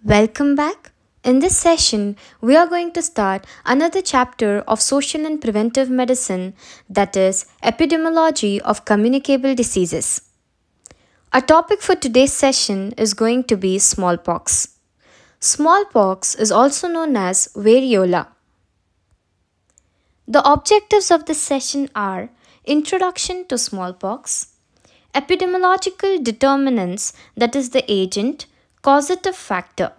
Welcome back. In this session, we are going to start another chapter of social and preventive medicine, that is, epidemiology of communicable diseases. Our topic for today's session is going to be smallpox. Smallpox is also known as variola. The objectives of this session are introduction to smallpox, epidemiological determinants, that is the agent, causative factor,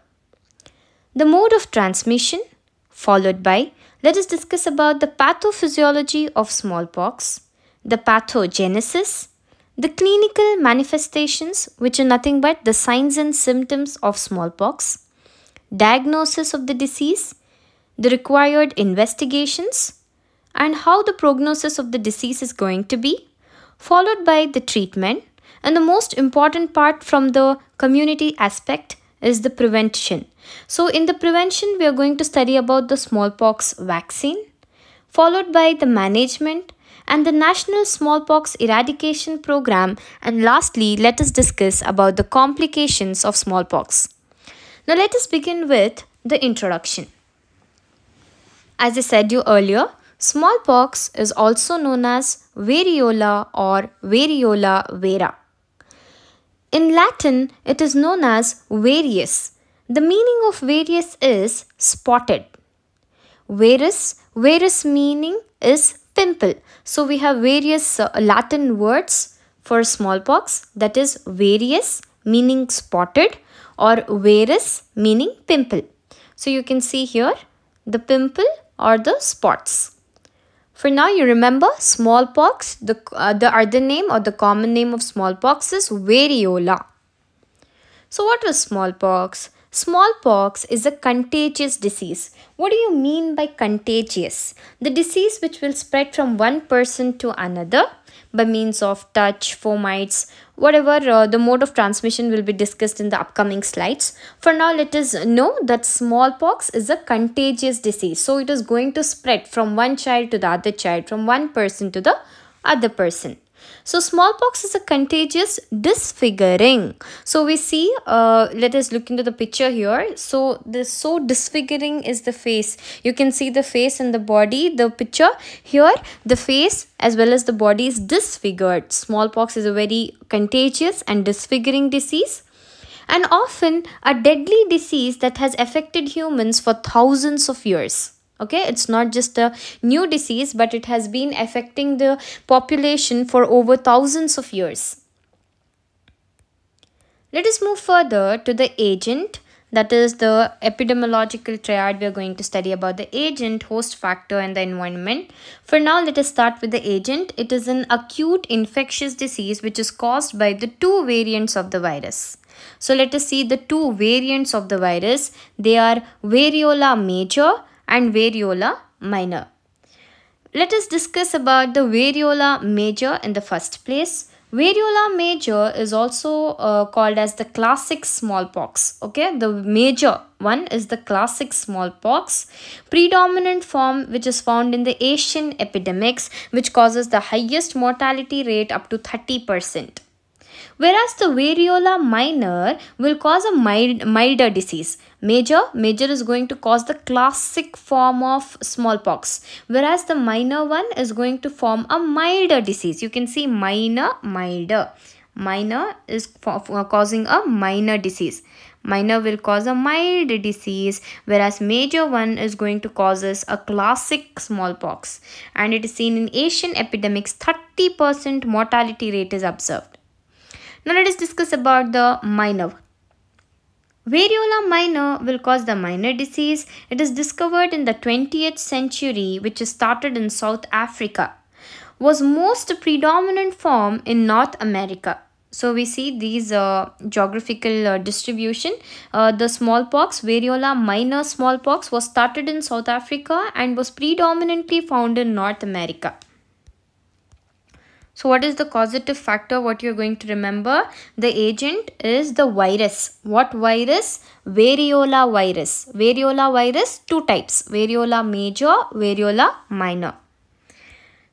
the mode of transmission, followed by let us discuss about the pathophysiology of smallpox, the pathogenesis, the clinical manifestations, which are nothing but the signs and symptoms of smallpox, diagnosis of the disease, the required investigations, and how the prognosis of the disease is going to be, followed by the treatment, and the most important part from the community aspect is the prevention. So in the prevention, we are going to study about the smallpox vaccine, followed by the management and the National Smallpox Eradication Program, and lastly, let us discuss about the complications of smallpox. Now let us begin with the introduction. As I said you earlier, smallpox is also known as variola or variola vera. In Latin, it is known as varius. The meaning of varius is spotted. Varus meaning is pimple. So we have various Latin words for smallpox, that is varius meaning spotted or varus meaning pimple. So you can see here the pimple or the spots. For now, you remember smallpox, the other name or the common name of smallpox is variola. So what was smallpox? Smallpox is a contagious disease. What do you mean by contagious? The disease which will spread from one person to another by means of touch, fomites, whatever the mode of transmission will be discussed in the upcoming slides. For now, let us know that smallpox is a contagious disease. So it is going to spread from one child to the other child, from one person to the other person. So smallpox is a contagious disfiguring. So we see, let us look into the picture here. So disfiguring is the face. You can see the face and the body. The picture here, the face as well as the body is disfigured. Smallpox is a very contagious and disfiguring disease, and often a deadly disease that has affected humans for thousands of years. Okay, it's not just a new disease, but it has been affecting the population for over thousands of years. Let us move further to the agent, that is the epidemiological triad. We are going to study about the agent, host factor, and the environment. For now, let us start with the agent. It is an acute infectious disease which is caused by the two variants of the virus. So let us see the two variants of the virus. They are variola major and variola minor. Let us discuss about the variola major in the first place. Variola major is also called as the classic smallpox. Okay, the major one is the classic smallpox, predominant form which is found in the Asian epidemics, which causes the highest mortality rate up to 30%. Whereas the variola minor will cause a milder disease. Major is going to cause the classic form of smallpox, whereas the minor one is going to form a milder disease. You can see milder. Minor is causing a minor disease. Minor will cause a mild disease, whereas major one is going to cause us a classic smallpox. And it is seen in Asian epidemics, 30% mortality rate is observed. Now let us discuss about the minor. Variola minor will cause the minor disease. It is discovered in the 20th century, which started in South Africa. Was most predominant form in North America. So we see these geographical distribution. The smallpox, variola minor smallpox, was started in South Africa and was predominantly found in North America. So what is the causative factor? What you're going to remember? The agent is the virus. What virus? Variola virus. Variola virus, two types. Variola major, variola minor.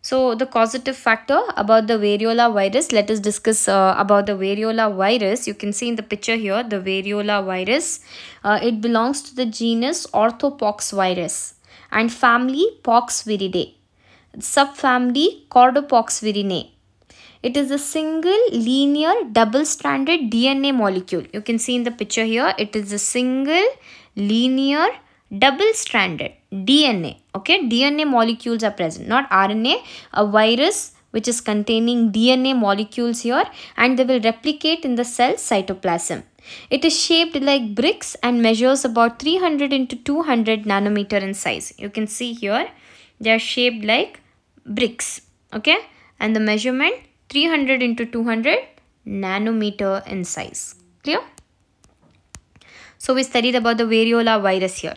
So the causative factor about the variola virus, let us discuss about the variola virus. You can see in the picture here the variola virus. It belongs to the genus Orthopox virus and family Poxviridae, subfamily Cordopoxvirinae. It is a single linear double-stranded DNA molecule. You can see in the picture here, it is a single linear double-stranded DNA. Okay, DNA molecules are present, not RNA. A virus which is containing DNA molecules here, and they will replicate in the cell cytoplasm. It is shaped like bricks and measures about 300 into 200 nanometer in size. You can see here, they are shaped like bricks. Okay, and the measurement 300 into 200 nanometer in size. Clear? So we studied about the variola virus here.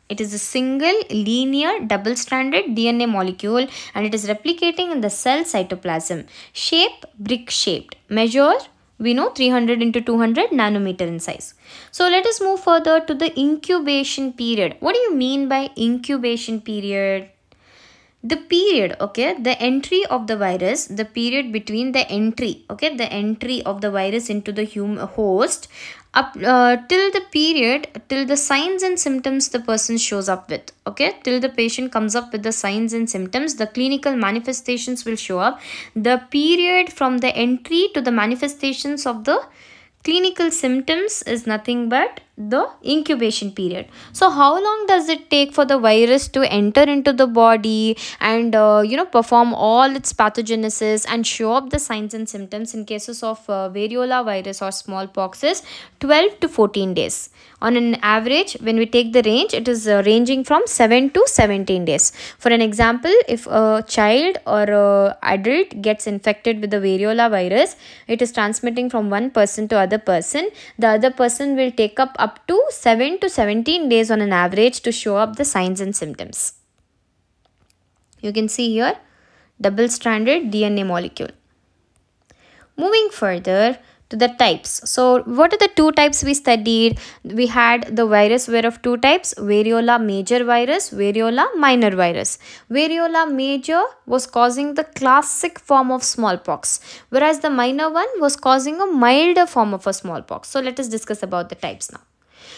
It is a single linear double-stranded DNA molecule and it is replicating in the cell cytoplasm. Shape, brick shaped. Measure, we know 300 into 200 nanometer in size. So let us move further to the incubation period. What do you mean by incubation period? The period, okay, the entry of the virus, the period between the entry, okay, the entry of the virus into the human host up till the period, till the signs and symptoms the person shows up with, okay, till the patient comes up with the signs and symptoms, the clinical manifestations will show up. The period from the entry to the manifestations of the clinical symptoms is nothing but the incubation period. So how long does it take for the virus to enter into the body and perform all its pathogenesis and show up the signs and symptoms? In cases of variola virus or smallpox is 12 to 14 days. On an average, when we take the range, it is ranging from 7 to 17 days. For an example, if a child or a adult gets infected with the variola virus, it is transmitting from one person to other person. The other person will take up to 7 to 17 days on an average to show up the signs and symptoms. You can see here double-stranded DNA molecule. Moving further to the types. So what are the two types we studied? We had the virus were of two types: variola major virus, variola minor virus. Variola major was causing the classic form of smallpox, whereas the minor one was causing a milder form of a smallpox. So let us discuss about the types now.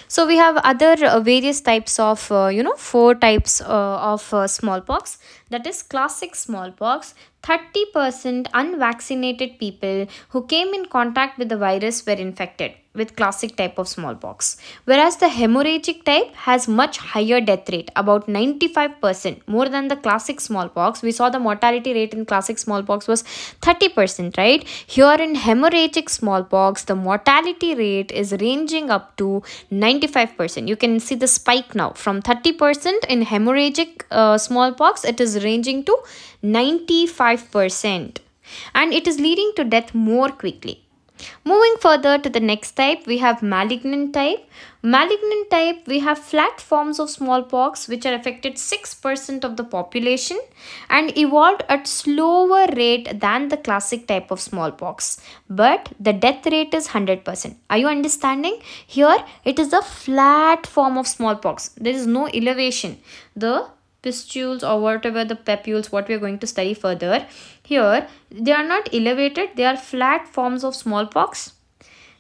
So we have other various types of, 4 types of smallpox. That is classic smallpox. 30% unvaccinated people who came in contact with the virus were infected with classic type of smallpox. Whereas the hemorrhagic type has much higher death rate, about 95%, more than the classic smallpox. We saw the mortality rate in classic smallpox was 30%, right? Here in hemorrhagic smallpox, the mortality rate is ranging up to 95%. You can see the spike now. From 30% in hemorrhagic smallpox, it is ranging to 95%. And it is leading to death more quickly. Moving further to the next type, we have malignant type. Malignant type, we have flat forms of smallpox which are affected 6% of the population and evolved at slower rate than the classic type of smallpox. But the death rate is 100%. Are you understanding? Here, it is a flat form of smallpox. There is no elevation. The pustules or whatever the papules, what we are going to study further, here they are not elevated, they are flat forms of smallpox.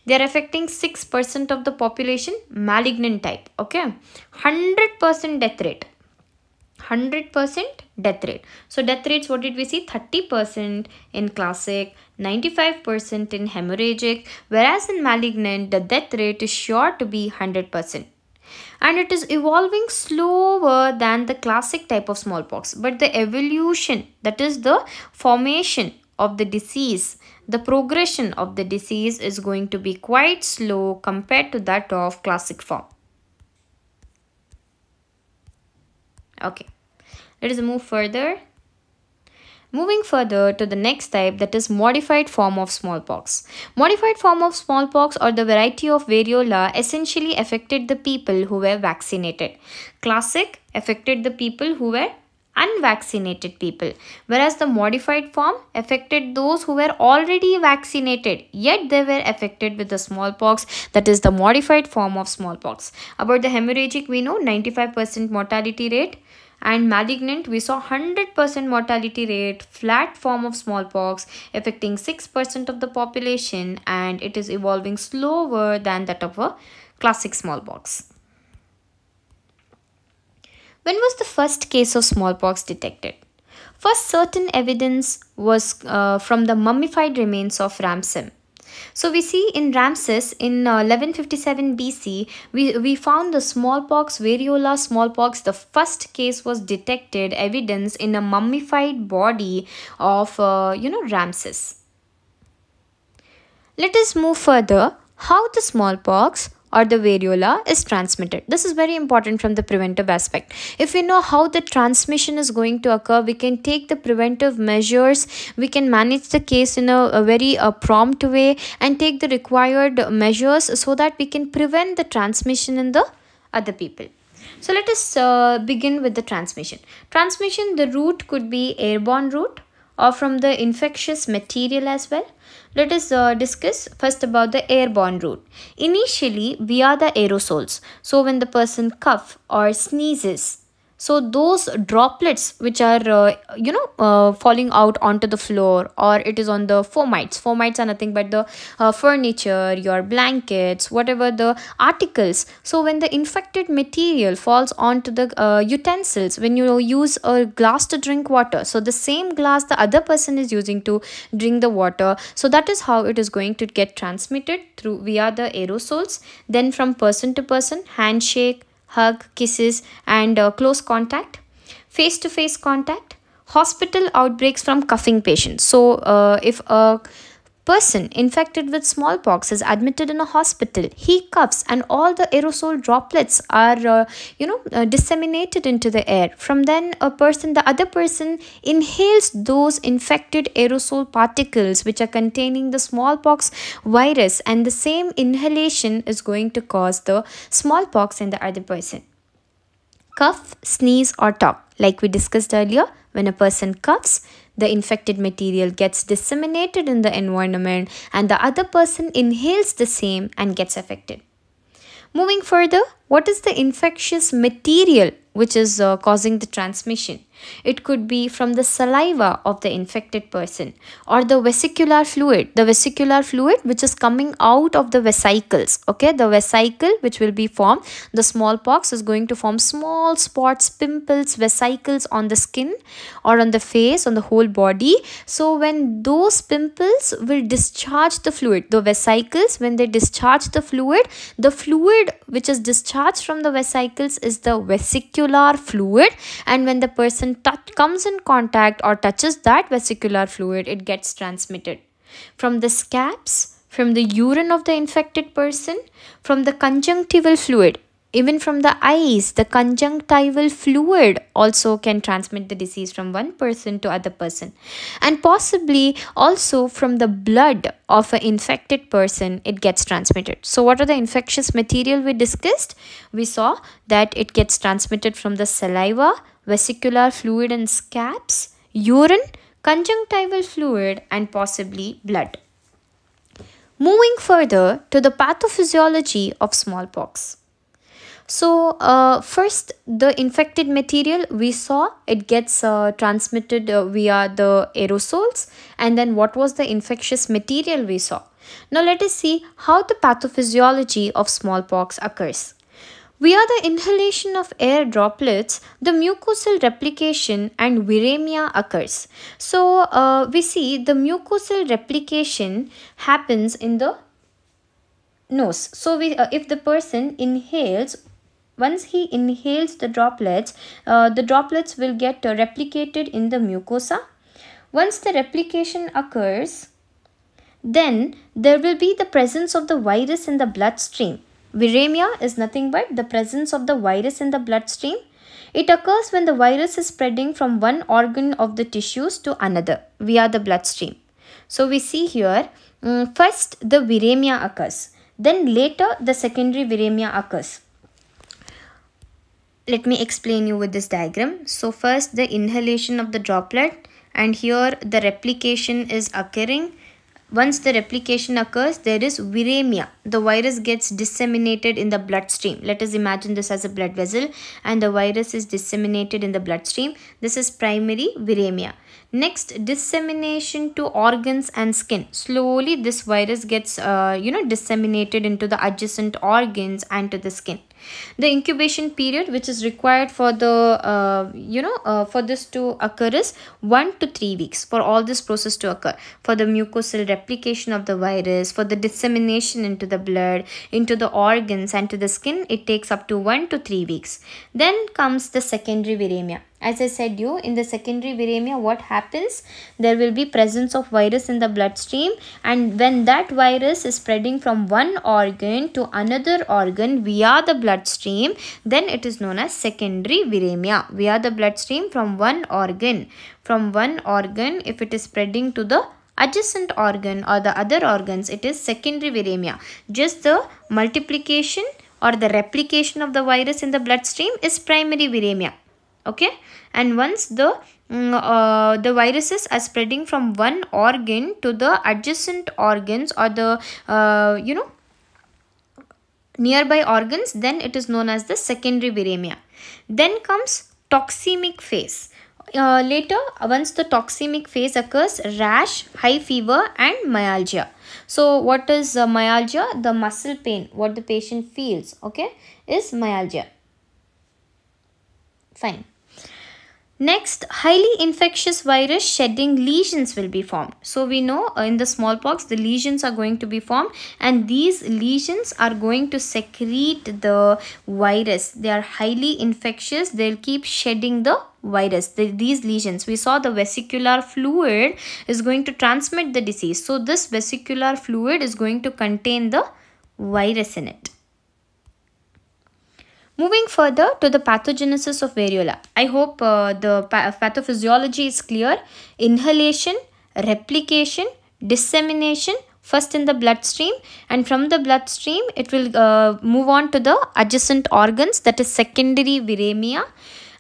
They are affecting 6% of the population, malignant type. Okay, 100% death rate. 100% death rate. So death rates, what did we see? 30% in classic, 95% in hemorrhagic, whereas in malignant the death rate is sure to be 100%. And it is evolving slower than the classic type of smallpox. But the evolution, that is the formation of the disease, the progression of the disease is going to be quite slow compared to that of classic form. Okay, let us move further. Moving further to the next type, that is modified form of smallpox. Modified form of smallpox or the variety of variola essentially affected the people who were vaccinated. Classic affected the people who were unvaccinated people, whereas the modified form affected those who were already vaccinated, yet they were affected with the smallpox, that is the modified form of smallpox. About the hemorrhagic, we know 95% mortality rate. And malignant, we saw 100% mortality rate, flat form of smallpox affecting 6% of the population, and it is evolving slower than that of a classic smallpox. When was the first case of smallpox detected? First certain evidence was from the mummified remains of Ramses. So we see in Ramses in 1157 BC, we found the smallpox, variola smallpox. The first case was detected, evidence in a mummified body of Ramses. Let us move further. How the smallpox or the variola is transmitted. This is very important from the preventive aspect. If we know how the transmission is going to occur, we can take the preventive measures, we can manage the case in a very prompt way and take the required measures so that we can prevent the transmission in the other people. So let us begin with the transmission. Transmission, the route could be airborne route or from the infectious material as well. Let us discuss first about the airborne route. Initially, via the aerosols. So when the person cough or sneezes, so those droplets which are falling out onto the floor, or it is on the fomites. Fomites are nothing but the furniture, your blankets, whatever the articles. So when the infected material falls onto the utensils, when you use a glass to drink water, so the same glass the other person is using to drink the water, so that is how it is going to get transmitted through via the aerosols. Then from person to person, handshake, hug, kisses, and close contact, face-to-face contact, hospital outbreaks from coughing patients. So if a person infected with smallpox is admitted in a hospital, he coughs and all the aerosol droplets are disseminated into the air. From then the other person inhales those infected aerosol particles which are containing the smallpox virus, and the same inhalation is going to cause the smallpox in the other person. Cough, sneeze or talk. Like we discussed earlier, when a person coughs, the infected material gets disseminated in the environment and the other person inhales the same and gets affected. Moving further, what is the infectious material which is causing the transmission? It could be from the saliva of the infected person or the vesicular fluid. The vesicular fluid which is coming out of the vesicles. Okay, the vesicle which will be formed. The smallpox is going to form small spots, pimples, vesicles on the skin or on the face, on the whole body. So when those pimples will discharge the fluid, the vesicles, when they discharge the fluid which is discharged from the vesicles is the vesicular fluid, and when the person comes in contact or touches that vesicular fluid, it gets transmitted from the scabs, from the urine of the infected person, from the conjunctival fluid. Even from the eyes, the conjunctival fluid also can transmit the disease from one person to other person. And possibly also from the blood of an infected person, it gets transmitted. So what are the infectious material we discussed? We saw that it gets transmitted from the saliva, vesicular fluid and scabs, urine, conjunctival fluid and possibly blood. Moving further to the pathophysiology of smallpox. So first, the infected material we saw, it gets transmitted via the aerosols, and then what was the infectious material we saw. Now let us see how the pathophysiology of smallpox occurs. Via the inhalation of air droplets, the mucosal replication and viremia occurs. So we see the mucosal replication happens in the nose. So if the person inhales, once he inhales the droplets will get replicated in the mucosa. Once the replication occurs, then there will be the presence of the virus in the bloodstream. Viremia is nothing but the presence of the virus in the bloodstream. It occurs when the virus is spreading from one organ of the tissues to another via the bloodstream. So we see here, first the viremia occurs, then later the secondary viremia occurs. Let me explain you with this diagram. So first the inhalation of the droplet, and here the replication is occurring Once the replication occurs, there is viremia. The virus gets disseminated in the bloodstream. Let us imagine this as a blood vessel and the virus is disseminated in the bloodstream. This is primary viremia. Next, dissemination to organs and skin. Slowly this virus gets disseminated into the adjacent organs and to the skin. The incubation period which is required for the for this to occur is 1 to 3 weeks for all this process to occur. For the mucosal replication of the virus, for the dissemination into the blood, into the organs and to the skin, it takes up to 1 to 3 weeks. Then comes the secondary viremia. As I said you, in the secondary viremia, what happens? There will be presence of virus in the bloodstream, and when that virus is spreading from one organ to another organ via the bloodstream, then it is known as secondary viremia. Via the bloodstream from one organ. From one organ, if it is spreading to the adjacent organ or the other organs, it is secondary viremia. Just the multiplication or the replication of the virus in the bloodstream is primary viremia. Okay, and once the viruses are spreading from one organ to the adjacent organs or the nearby organs, then it is known as the secondary viremia. Then comes toxemic phase. Later, once the toxemic phase occurs, rash, high fever and myalgia. So what is myalgia? The muscle pain what the patient feels, okay, is myalgia. Fine. Next, highly infectious virus shedding lesions will be formed. So we know in the smallpox the lesions are going to be formed, and these lesions are going to secrete the virus. They are highly infectious. They'll keep shedding the virus. These lesions, we saw the vesicular fluid is going to transmit the disease. So this vesicular fluid is going to contain the virus in it. Moving further to the pathogenesis of variola. I hope the pathophysiology is clear. Inhalation, replication, dissemination, first in the bloodstream, and from the bloodstream it will move on to the adjacent organs, that is secondary viremia.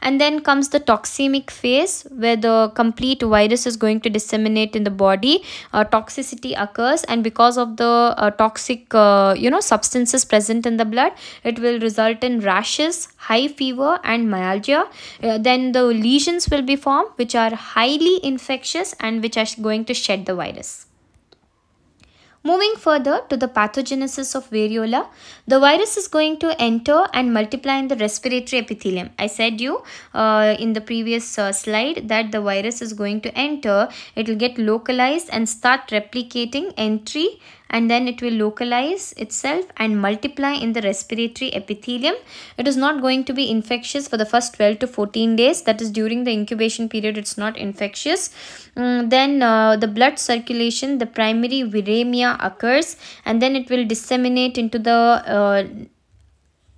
And then comes the toxemic phase where the complete virus is going to disseminate in the body. Toxicity occurs, and because of the toxic substances present in the blood, it will result in rashes, high fever and myalgia. Then the lesions will be formed which are highly infectious and which are going to shed the virus. Moving further to the pathogenesis of variola, the virus is going to enter and multiply in the respiratory epithelium. I said you in the previous slide that the virus is going to enter, it will get localized and start replicating entry, and then it will localize itself and multiply in the respiratory epithelium. It is not going to be infectious for the first 12 to 14 days. That is during the incubation period, it's not infectious. Then the blood circulation, the primary viremia occurs, and then it will disseminate into the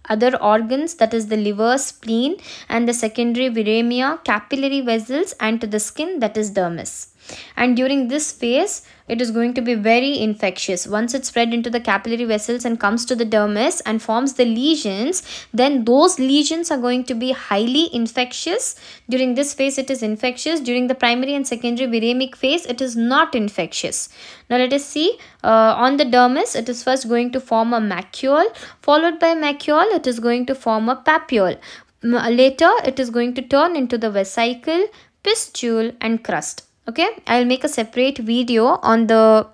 other organs, that is the liver, spleen, and the secondary viremia, capillary vessels, and to the skin, that is dermis. And during this phase, it is going to be very infectious. Once it spread into the capillary vessels and comes to the dermis and forms the lesions, then those lesions are going to be highly infectious. During this phase, it is infectious. During the primary and secondary viremic phase, it is not infectious. Now let us see, on the dermis, it is first going to form a macule, followed by macule, it is going to form a papule. Later, it is going to turn into the vesicle, pistule and crust. Okay, I'll make a separate video on the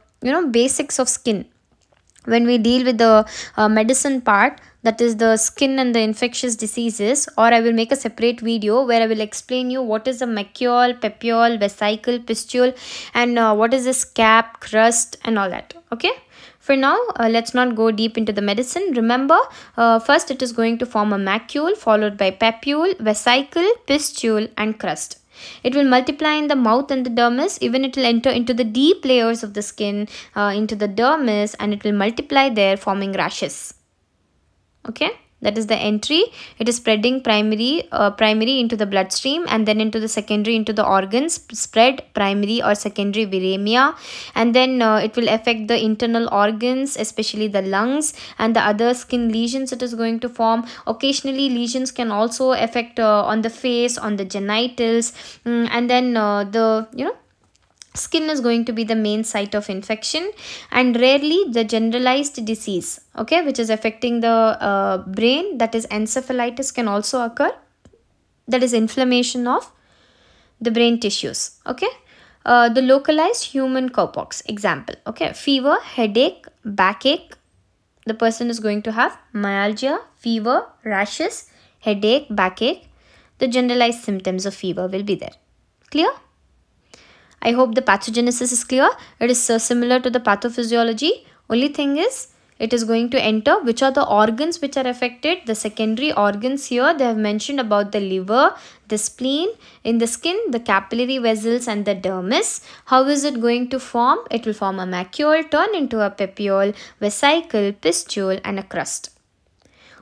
basics of skin when we deal with the medicine part, that is the skin and the infectious diseases, or I will make a separate video where I will explain you what is a macule, papule, vesicle, pistule, and what is this cap, crust and all that. Okay. For now, let's not go deep into the medicine. Remember, first it is going to form a macule, followed by papule, vesicle, pistule and crust. It will multiply in the mouth and the dermis. Even it will enter into the deep layers of the skin, into the dermis, and it will multiply there, forming rashes. Okay, that is the entry. It is spreading primary into the bloodstream, and then into the secondary into the organs, spread primary or secondary viremia, and then it will affect the internal organs, especially the lungs and the other skin lesions it is going to form. Occasionally lesions can also affect on the face, on the genitals, and then Skin is going to be the main site of infection, and rarely the generalized disease, okay, which is affecting the brain, that is encephalitis, can also occur. That is inflammation of the brain tissues, okay. The localized human cowpox example, okay, fever, headache, backache. The person is going to have myalgia, fever, rashes, headache, backache. The generalized symptoms of fever will be there. Clear? I hope the pathogenesis is clear. It is similar to the pathophysiology. Only thing is, it is going to enter which are the organs which are affected. The secondary organs here, they have mentioned about the liver, the spleen, in the skin, the capillary vessels and the dermis. How is it going to form? It will form a macule, turn into a papiole, vesicle, pistule and a crust.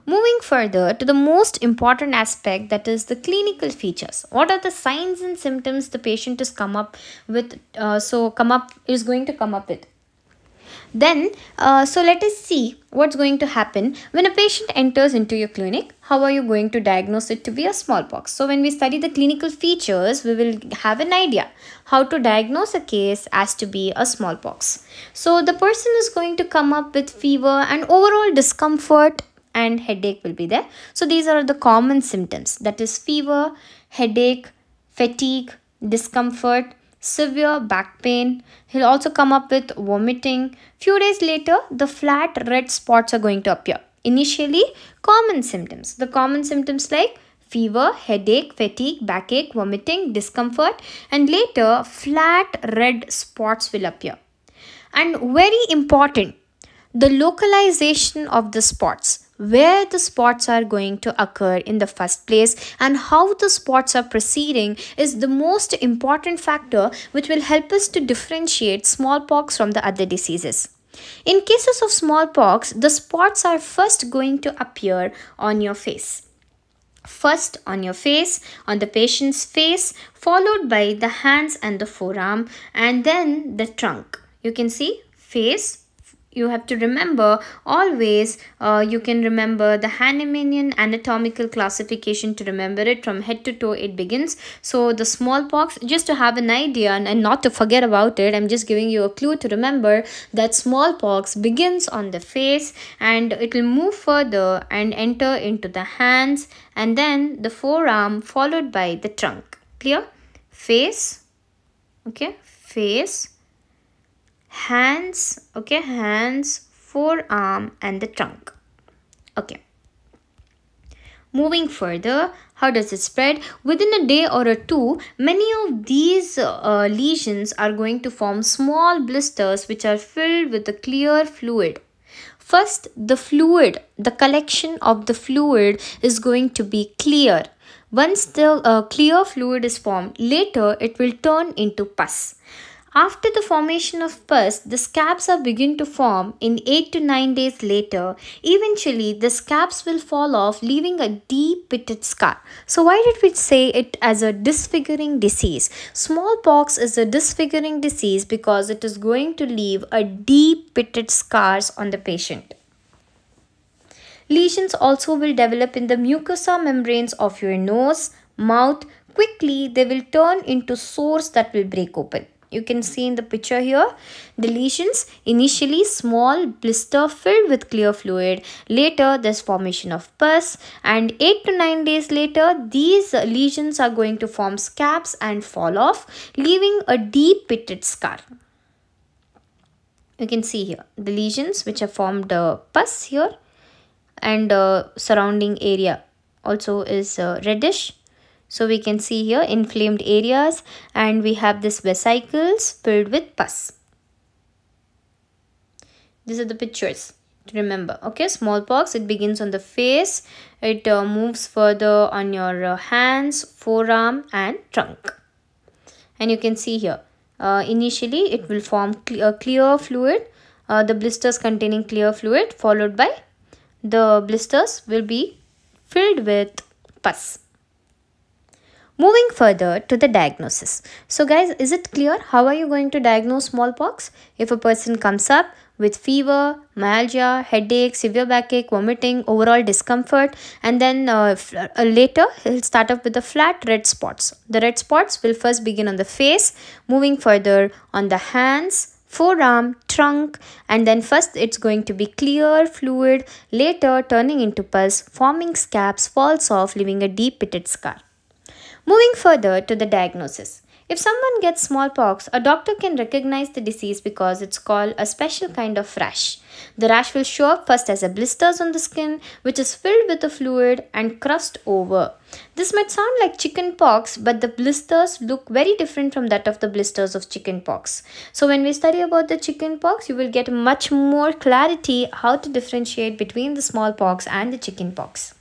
Moving further to the most important aspect, that is the clinical features. What are the signs and symptoms the patient is going to come up with? Then, so let us see what's going to happen when a patient enters into your clinic. How are you going to diagnose it to be a smallpox? So when we study the clinical features, we will have an idea how to diagnose a case as to be a smallpox. So the person is going to come up with fever and overall discomfort, and headache will be there. So these are the common symptoms, that is fever, headache, fatigue, discomfort, severe back pain. He'll also come up with vomiting. Few days later, the flat red spots are going to appear. Initially, common symptoms. The common symptoms like fever, headache, fatigue, backache, vomiting, discomfort, and later flat red spots will appear. And very important, the localization of the spots, where the spots are going to occur in the first place and how the spots are proceeding, is the most important factor which will help us to differentiate smallpox from the other diseases. In cases of smallpox, the spots are first going to appear on your face. First on your face, on the patient's face, followed by the hands and the forearm, and then the trunk. You can see face. You have to remember always, you can remember the Hahnemannian anatomical classification to remember it. From head to toe it begins. So the smallpox, just to have an idea and not to forget about it, I'm just giving you a clue to remember that smallpox begins on the face and it will move further and enter into the hands and then the forearm followed by the trunk. Clear? Face, okay, face, hands, okay, hands, forearm and the trunk. Okay. Moving further, how does it spread? Within a day or a two, many of these lesions are going to form small blisters which are filled with a clear fluid. First, the fluid, the collection of the fluid is going to be clear. Once the clear fluid is formed, later it will turn into pus. After the formation of pus, the scabs are begin to form in 8 to 9 days later. Eventually, the scabs will fall off, leaving a deep pitted scar. So why did we say it as a disfiguring disease? Smallpox is a disfiguring disease because it is going to leave a deep pitted scars on the patient. Lesions also will develop in the mucosa membranes of your nose, mouth. Quickly, they will turn into sores that will break open. You can see in the picture here, the lesions, initially small blister filled with clear fluid. Later, there's formation of pus, and 8 to 9 days later, these lesions are going to form scabs and fall off, leaving a deep pitted scar. You can see here, the lesions which have formed pus here, and surrounding area also is reddish. So we can see here inflamed areas and we have this vesicles filled with pus. These are the pictures to remember. Okay, smallpox, it begins on the face. It moves further on your hands, forearm and trunk. And you can see here, initially it will form clear fluid. The blisters containing clear fluid, followed by the blisters will be filled with pus. Moving further to the diagnosis. So guys, is it clear how are you going to diagnose smallpox? If a person comes up, with fever, myalgia, headache, severe backache, vomiting, overall discomfort, and then later he'll start up with the flat red spots. The red spots will first begin on the face, moving further on the hands, forearm, trunk, and then first it's going to be clear fluid, later turning into pus, forming scabs, falls off, leaving a deep pitted scar. Moving further to the diagnosis. If someone gets smallpox, a doctor can recognize the disease because it's called a special kind of rash. The rash will show up first as a blisters on the skin, which is filled with the fluid and crust over. This might sound like chickenpox, but the blisters look very different from that of the blisters of chickenpox. So when we study about the chickenpox, you will get much more clarity how to differentiate between the smallpox and the chickenpox.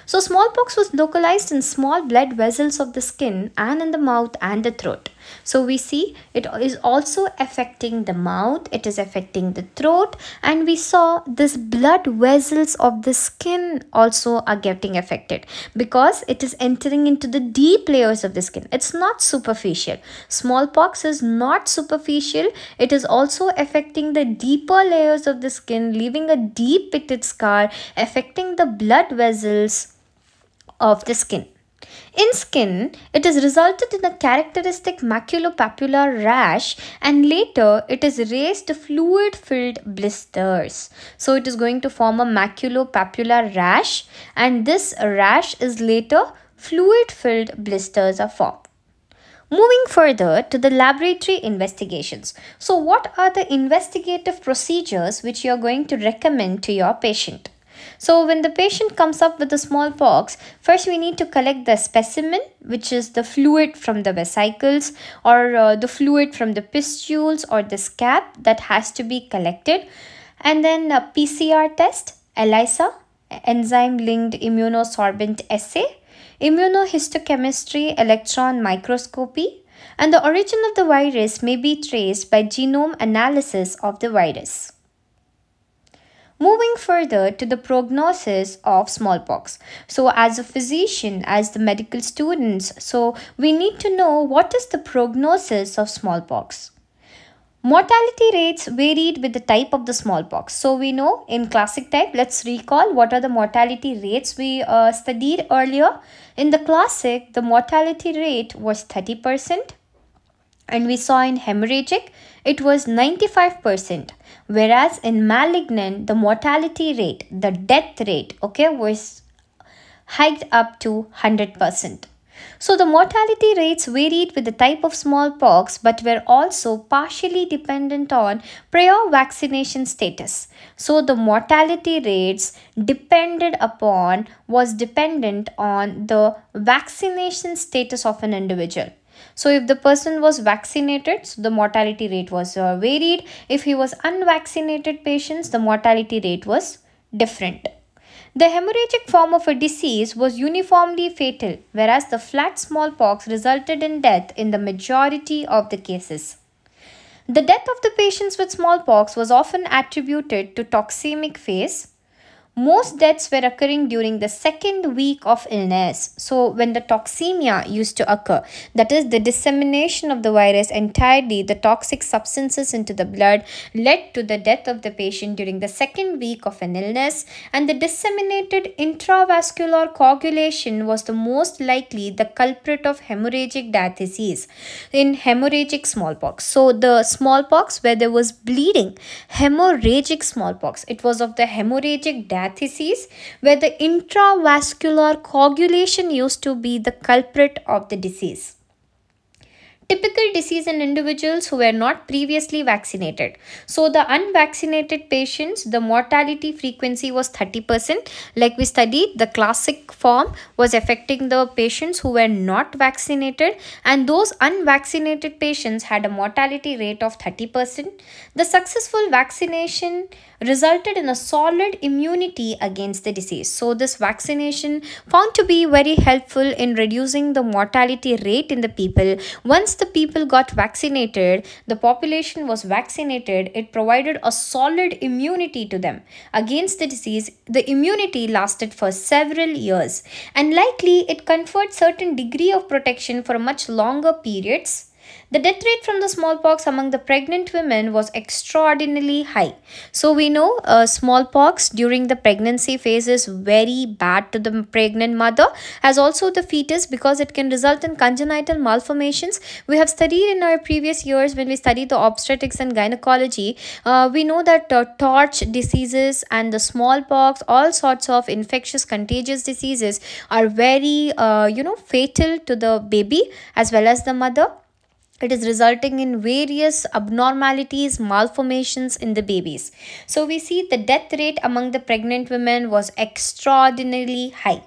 So smallpox was localized in small blood vessels of the skin and in the mouth and the throat. So we see it is also affecting the mouth, it is affecting the throat, and we saw this blood vessels of the skin also are getting affected because it is entering into the deep layers of the skin. It's not superficial. Smallpox is not superficial. It is also affecting the deeper layers of the skin, leaving a deep pitted scar, affecting the blood vessels of the skin. In skin, it has resulted in a characteristic maculopapular rash and later it is raised to fluid-filled blisters. So it is going to form a maculopapular rash and this rash is later fluid-filled blisters are formed. Moving further to the laboratory investigations. So what are the investigative procedures which you are going to recommend to your patient? So when the patient comes up with the smallpox, first we need to collect the specimen, which is the fluid from the vesicles or the fluid from the pustules or the scab that has to be collected. And then a PCR test, ELISA, enzyme-linked immunosorbent assay, immunohistochemistry, electron microscopy, and the origin of the virus may be traced by genome analysis of the virus. Moving further to the prognosis of smallpox. So as a physician, as the medical students, so we need to know what is the prognosis of smallpox. Mortality rates varied with the type of the smallpox. So we know in classic type, let's recall what are the mortality rates we studied earlier. In the classic, the mortality rate was 30%. And we saw in hemorrhagic, it was 95%. Whereas in malignant, the mortality rate, the death rate, was hiked up to 100%. So the mortality rates varied with the type of smallpox but were also partially dependent on prior vaccination status. So the mortality rates was dependent on the vaccination status of an individual. So if the person was vaccinated, so the mortality rate was varied. If he was unvaccinated patients, the mortality rate was different. The hemorrhagic form of a disease was uniformly fatal, whereas the flat smallpox resulted in death in the majority of the cases. The death of the patients with smallpox was often attributed to toxemic phase. Most deaths were occurring during the second week of illness. So when the toxemia used to occur, that is the dissemination of the virus entirely, the toxic substances into the blood led to the death of the patient during the second week of an illness, and the disseminated intravascular coagulation was the most likely the culprit of hemorrhagic diatheses in hemorrhagic smallpox. So the smallpox where there was bleeding, hemorrhagic smallpox, it was of the hemorrhagic diatheses where the intravascular coagulation used to be the culprit of the disease. Typical disease in individuals who were not previously vaccinated. So the unvaccinated patients, the mortality frequency was 30%. Like we studied, the classic form was affecting the patients who were not vaccinated, and those unvaccinated patients had a mortality rate of 30%. The successful vaccination resulted in a solid immunity against the disease. So this vaccination found to be very helpful in reducing the mortality rate in the people. Once the people got vaccinated, the population was vaccinated, it provided a solid immunity to them against the disease. The immunity lasted for several years and likely it conferred certain degree of protection for much longer periods. The death rate from the smallpox among the pregnant women was extraordinarily high. So we know smallpox during the pregnancy phase is very bad to the pregnant mother as also the fetus because it can result in congenital malformations. We have studied in our previous years when we studied the obstetrics and gynecology. We know that torch diseases and the smallpox, all sorts of infectious contagious diseases are very fatal to the baby as well as the mother. It is resulting in various abnormalities, malformations in the babies. So we see the death rate among the pregnant women was extraordinarily high.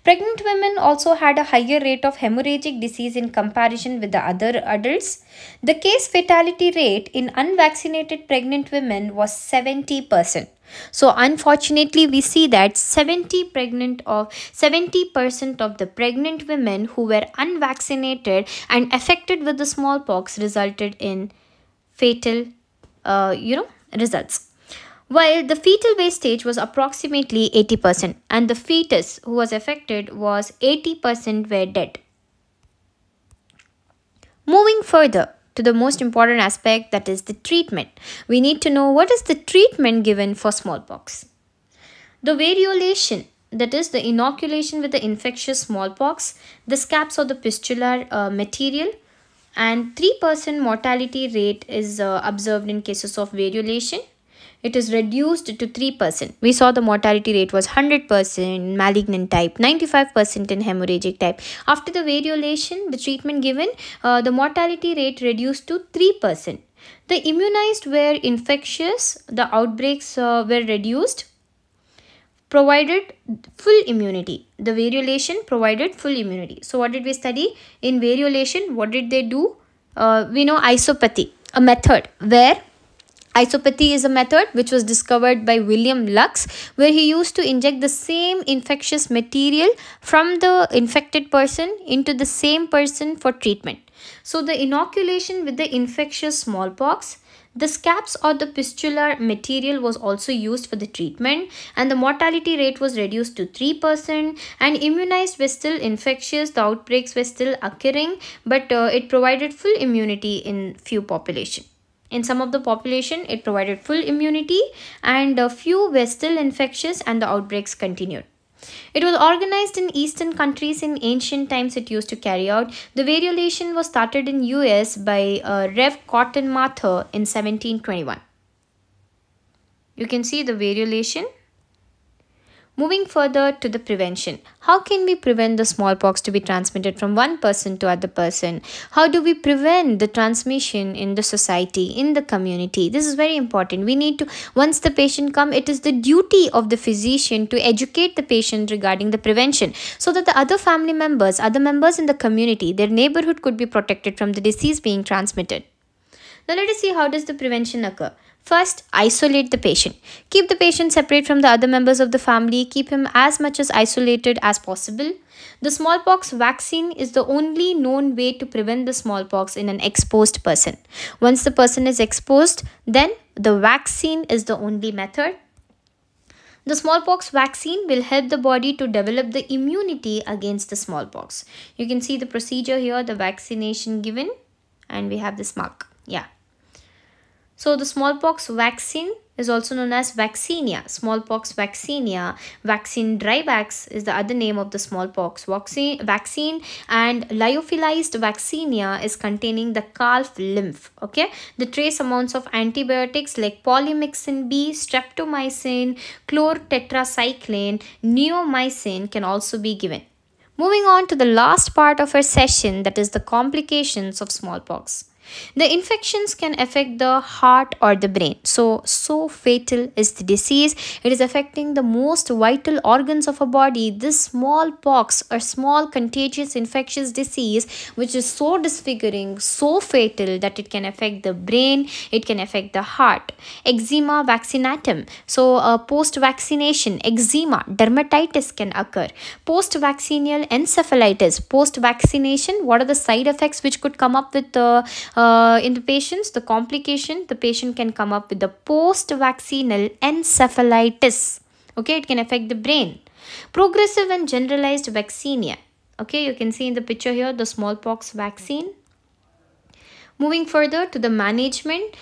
Pregnant women also had a higher rate of hemorrhagic disease in comparison with the other adults. The case fatality rate in unvaccinated pregnant women was 70%. So unfortunately, we see that 70% of the pregnant women who were unvaccinated and affected with the smallpox resulted in fatal, results. While the fetal wastage was approximately 80%, and the fetus who was affected was 80% were dead. Moving further to the most important aspect, that is the treatment. We need to know what is the treatment given for smallpox. The variolation, that is the inoculation with the infectious smallpox, the scabs or the pustular material, and 3% mortality rate is observed in cases of variolation. It is reduced to 3%. We saw the mortality rate was 100% malignant type, 95% in hemorrhagic type. After the variolation, the treatment given, the mortality rate reduced to 3%. The immunized were infectious, the outbreaks were reduced, provided full immunity. The variolation provided full immunity. So what did we study? In variolation, what did they do? We know isopathy, a method where isopathy is a method which was discovered by William Lux, where he used to inject the same infectious material from the infected person into the same person for treatment. So the inoculation with the infectious smallpox, the scabs or the pustular material was also used for the treatment, and the mortality rate was reduced to 3%, and immunized were still infectious, the outbreaks were still occurring, but it provided full immunity in few population. In some of the population, it provided full immunity and a few were still infectious and the outbreaks continued. It was organized in Eastern countries in ancient times it used to carry out. The variolation was started in US by Rev. Cotton Mather in 1721. You can see the variolation. Moving further to the prevention. How can we prevent the smallpox to be transmitted from one person to other person? How do we prevent the transmission in the society, in the community? This is very important. We need to, once the patient comes, it is the duty of the physician to educate the patient regarding the prevention so that the other family members, other members in the community, their neighborhood could be protected from the disease being transmitted. Now let us see how does the prevention occur. First, isolate the patient. Keep the patient separate from the other members of the family. Keep him as much as isolated as possible. The smallpox vaccine is the only known way to prevent the smallpox in an exposed person. Once the person is exposed, then the vaccine is the only method. The smallpox vaccine will help the body to develop the immunity against the smallpox. You can see the procedure here, the vaccination given, and we have this mark. Yeah. So the smallpox vaccine is also known as vaccinia. Smallpox vaccinia. Vaccine Dryvax is the other name of the smallpox vaccine, and lyophilized vaccinia is containing the calf lymph. Okay. The trace amounts of antibiotics like polymyxin B, streptomycin, chlortetracycline, neomycin can also be given. Moving on to the last part of our session, that is the complications of smallpox. The infections can affect the heart or the brain. So fatal is the disease. It is affecting the most vital organs of a body. This smallpox or small contagious infectious disease, which is so disfiguring, so fatal that it can affect the brain, it can affect the heart. Eczema vaccinatum. So post-vaccination, eczema, dermatitis can occur. Post-vaccinal encephalitis. Post-vaccination, what are the side effects which could come up with in the patients? The complication, the patient can come up with the post-vaccinal encephalitis. Okay, it can affect the brain. Progressive and generalized vaccinia. Okay, you can see in the picture here the smallpox vaccine. Moving further to the management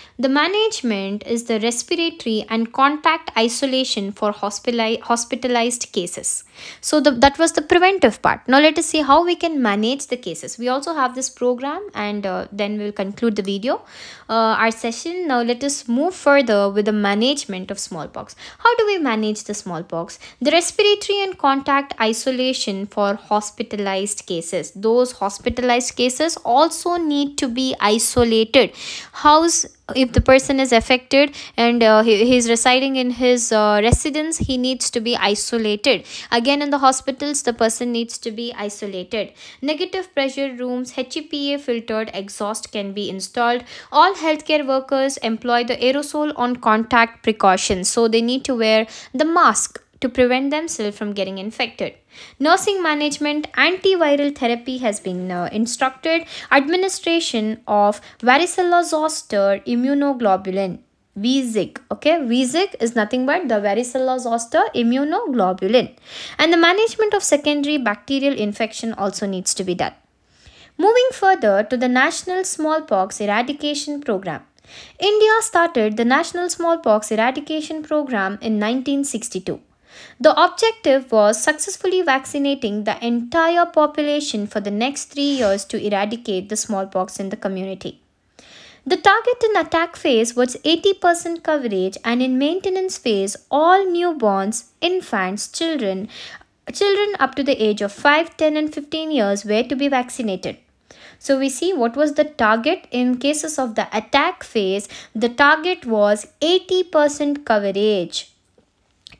is the respiratory and contact isolation for hospitalized cases. So that was the preventive part. Now let us see how we can manage the cases. We also have this program, and then we'll conclude the video, our session. Now let us move further with the management of smallpox. How do we manage the smallpox? The respiratory and contact isolation for hospitalized cases. Those hospitalized cases also need to be isolated. If the person is affected and he is residing in his residence, he needs to be isolated. Again, in the hospitals, the person needs to be isolated. Negative pressure rooms, HEPA filtered exhaust can be installed. All healthcare workers employ the aerosol on contact precautions, so they need to wear the mask to prevent themselves from getting infected. Nursing management, antiviral therapy has been instructed. Administration of varicella zoster immunoglobulin, VZIG. Okay, VZIG is nothing but the varicella zoster immunoglobulin. And the management of secondary bacterial infection also needs to be done. Moving further to the National Smallpox Eradication Program. India started the National Smallpox Eradication Program in 1962. The objective was successfully vaccinating the entire population for the next 3 years to eradicate the smallpox in the community. The target in attack phase was 80% coverage, and in maintenance phase, all newborns, infants, children up to the age of 5, 10 and 15 years were to be vaccinated. So we see what was the target in cases of the attack phase. The target was 80% coverage.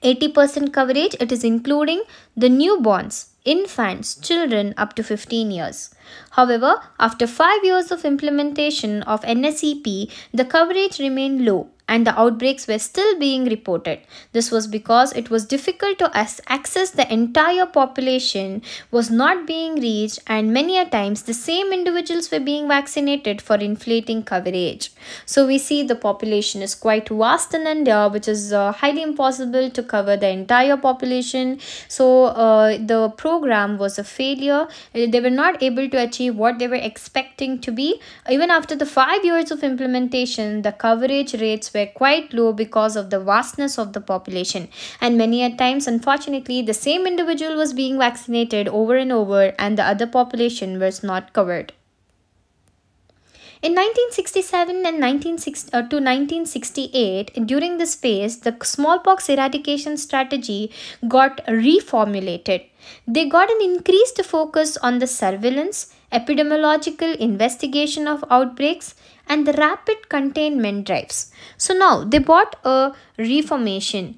80% coverage, it is including the newborns, infants, children up to 15 years. However, after 5 years of implementation of NSEP, the coverage remained low and the outbreaks were still being reported. This was because it was difficult to access the entire population, was not being reached, and many a times the same individuals were being vaccinated for inflating coverage. So we see the population is quite vast in India, which is highly impossible to cover the entire population. So the program was a failure. They were not able to achieve what they were expecting to be. Even after the 5 years of implementation, the coverage rates were quite low because of the vastness of the population, and many a times, unfortunately, the same individual was being vaccinated over and over and the other population was not covered. In 1967 and 1968, during this phase, the smallpox eradication strategy got reformulated. They got an increased focus on the surveillance, epidemiological investigation of outbreaks, and the rapid containment drives. So now they bought a reformulated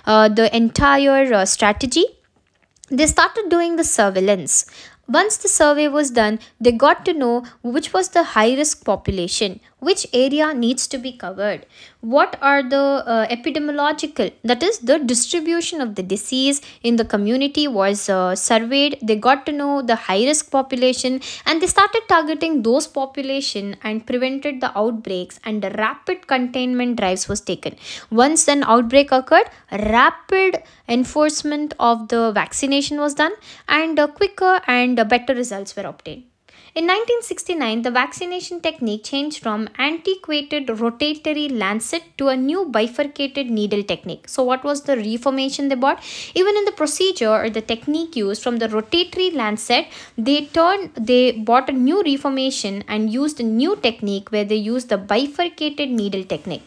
the entire strategy. They started doing the surveillance. Once the survey was done, they got to know which was the high-risk population, which area needs to be covered, what are the epidemiological, that is the distribution of the disease in the community was surveyed. They got to know the high-risk population and they started targeting those population and prevented the outbreaks, and the rapid containment drives was taken. Once an outbreak occurred, rapid enforcement of the vaccination was done, and quicker and better results were obtained. In 1969, the vaccination technique changed from antiquated rotatory lancet to a new bifurcated needle technique. So what was the reformation they bought? Even in the procedure or the technique used from the rotatory lancet, they bought a new reformation and used a new technique where they used the bifurcated needle technique.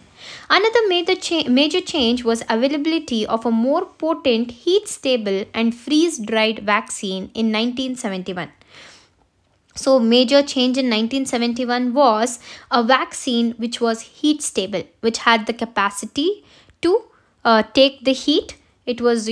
Another major change was availability of a more potent heat-stable and freeze-dried vaccine in 1971. So major change in 1971 was a vaccine which was heat stable, which had the capacity to take the heat. It was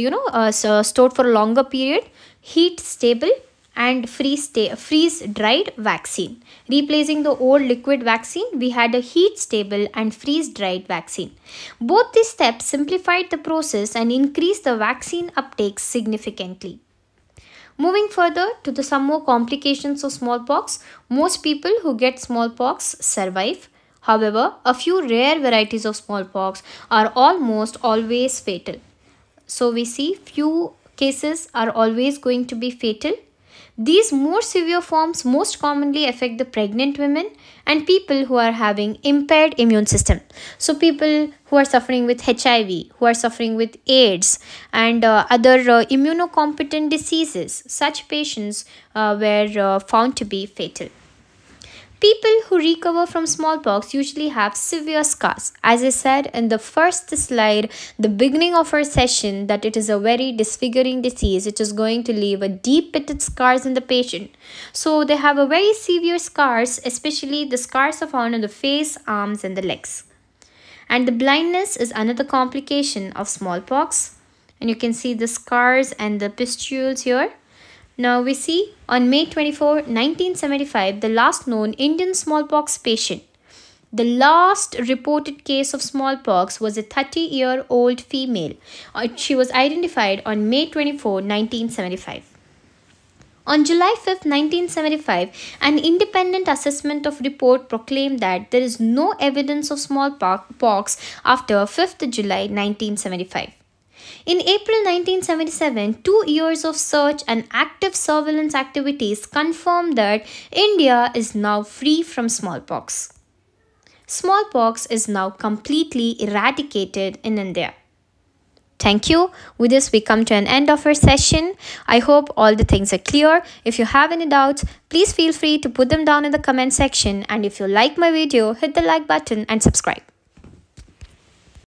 stored for a longer period, heat stable and freeze dried vaccine. Replacing the old liquid vaccine, we had a heat stable and freeze dried vaccine. Both these steps simplified the process and increased the vaccine uptake significantly. Moving further to some more complications of smallpox, most people who get smallpox survive. However, a few rare varieties of smallpox are almost always fatal. So we see few cases are always going to be fatal. These more severe forms most commonly affect the pregnant women and people who are having impaired immune system. So people who are suffering with HIV, who are suffering with AIDS and other immunocompetent diseases, such patients were found to be fatal. People who recover from smallpox usually have severe scars. As I said in the first slide, the beginning of our session, that it is a very disfiguring disease. It is going to leave a deep pitted scars in the patient. So they have a very severe scars, especially the scars are found on the face, arms and the legs. And the blindness is another complication of smallpox. And you can see the scars and the pustules here. Now we see on May 24, 1975, the last known Indian smallpox patient. The last reported case of smallpox was a 30-year-old female. She was identified on May 24, 1975. On July 5, 1975, an independent assessment of report proclaimed that there is no evidence of smallpox after 5th July 1975. In April 1977, 2 years of search and active surveillance activities confirmed that India is now free from smallpox. Smallpox is now completely eradicated in India. Thank you. With this, we come to an end of our session. I hope all the things are clear. If you have any doubts, please feel free to put them down in the comment section. And if you like my video, hit the like button and subscribe.